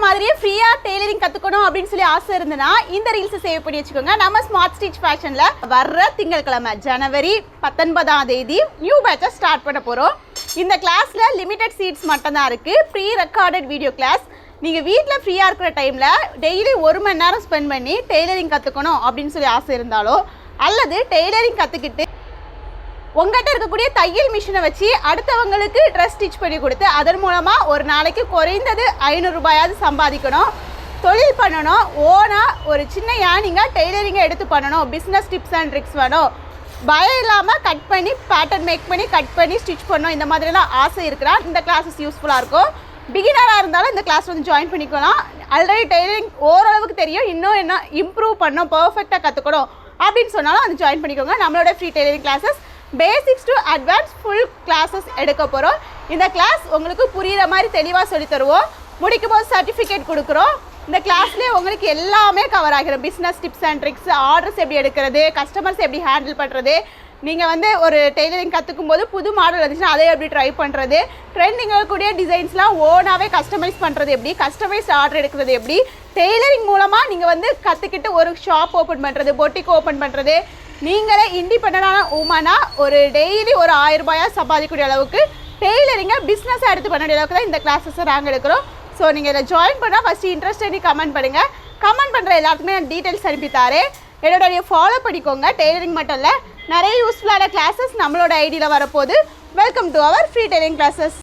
மாதிரியே ஃப்ரீயா டெய்லரிங் கத்துக்கணும் அப்படின்னு சொல்லி ஆசை இருந்தனா இந்த ரீல்ஸ் சேவ் பண்ணி வச்சுக்கோங்க. நம்ம ஸ்மார்ட் ஸ்டிச் ஃபேஷன்ல வர்ற திங்கட்கிழமை ஜனவரி 19ஆம் தேதி நியூ பேட்சை ஸ்டார்ட் பண்ண போறோம். இந்த கிளாஸ்ல லிமிடெட் சீட்ஸ் மட்டும் தான் இருக்கு. Pre recorded video class. நீங்கள் வீட்டில் ஃப்ரீயாக இருக்கிற டைமில் டெய்லி 1 மணி நேரம் ஸ்பெண்ட் பண்ணி டெய்லரிங் கற்றுக்கணும் அப்படின்னு சொல்லி ஆசை இருந்தாலோ அல்லது டெய்லரிங் கற்றுக்கிட்டு உங்கள்கிட்ட இருக்கக்கூடிய தையல் மிஷினை வச்சு அடுத்தவங்களுக்கு ட்ரெஸ் ஸ்டிச் பண்ணி கொடுத்து அதன் மூலமாக ஒரு நாளைக்கு குறைந்தது 500 ரூபாயாவது சம்பாதிக்கணும், தொழில் பண்ணணும், ஓனாக ஒரு சின்ன ஏர்னிங்காக டெய்லரிங்கை எடுத்து பண்ணணும், பிஸ்னஸ் டிப்ஸ் அண்ட் ட்ரிக்ஸ் வேணும், பயம் இல்லாமல் கட் பண்ணி பேட்டர்ன் மேக் பண்ணி கட் பண்ணி ஸ்டிச் பண்ணணும், இந்த மாதிரிலாம் ஆசை இருக்கிறா இந்த கிளாஸஸ் யூஸ்ஃபுல்லாக இருக்கும். பிகினராக இருந்தாலும் இந்த கிளாஸ் வந்து ஜாயின் பண்ணிக்கலாம். ஆல்ரெடி டெய்லரிங் ஓரளவுக்கு தெரியும், இன்னும் என்ன இம்ப்ரூவ் பண்ணணும், பர்ஃபெக்டாக கற்றுக்கணும் அப்படின்னு சொன்னாலும் வந்து ஜாயின் பண்ணிக்கோங்க. நம்மளோட free tailoring classes basics to advance full classes எடுக்க போகிறோம். இந்த கிளாஸ் உங்களுக்கு புரிகிற மாதிரி தெளிவாக சொல்லி தருவோம். முடிக்கும் போது சர்டிஃபிகேட் கொடுக்குறோம். இந்த கிளாஸ்லேயே உங்களுக்கு எல்லாமே கவர் ஆகிடும். Business tips and tricks, orders எப்படி எடுக்கிறது, கஸ்டமர்ஸ் எப்படி ஹேண்டில் பண்ணுறது, நீங்கள் வந்து ஒரு டெய்லரிங் கற்றுக்கும் போது புது மாடல் வந்துச்சுன்னா அதை எப்படி ட்ரை பண்ணுறது, ட்ரெண்டிங் இருக்கக்கூடிய டிசைன்ஸ்லாம் ஓனாகவே கஸ்டமைஸ் பண்ணுறது எப்படி, கஸ்டமைஸ் ஆர்டர் எடுக்கிறது எப்படி, டெய்லரிங் மூலமாக நீங்கள் வந்து கற்றுக்கிட்டு ஒரு ஷாப் ஓப்பன் பண்ணுறது, பொட்டிக் ஓப்பன் பண்ணுறது, நீங்களே இண்டிபெண்டான உமனாக ஒரு டெய்லி ஒரு 1000 ரூபாயா சம்பாதிக்கக்கூடிய அளவுக்கு டெய்லரிங்கை பிஸ்னஸாக எடுத்து பண்ணக்கூடிய அளவுக்கு தான் இந்த கிளாஸஸை நாங்கள் எடுக்கிறோம். ஸோ நீங்கள் இதில் ஜாயின் பண்ணால் ஃபஸ்ட்டு இன்ட்ரெஸ்ட் கமெண்ட் பண்ணுங்கள். கமெண்ட் பண்ணுற எல்லாத்துக்குமே நான் டீட்டெயில்ஸ் அனுப்பித்தாரேன். என்னோட ஃபாலோ பண்ணிக்கோங்க. டெய்லரிங் மட்டும் இல்லை, நிறைய யூஸ்ஃபுல்லான கிளாஸஸ் நம்மளோட ஐடியில் வரப்போகுது. Welcome to our free tailoring classes.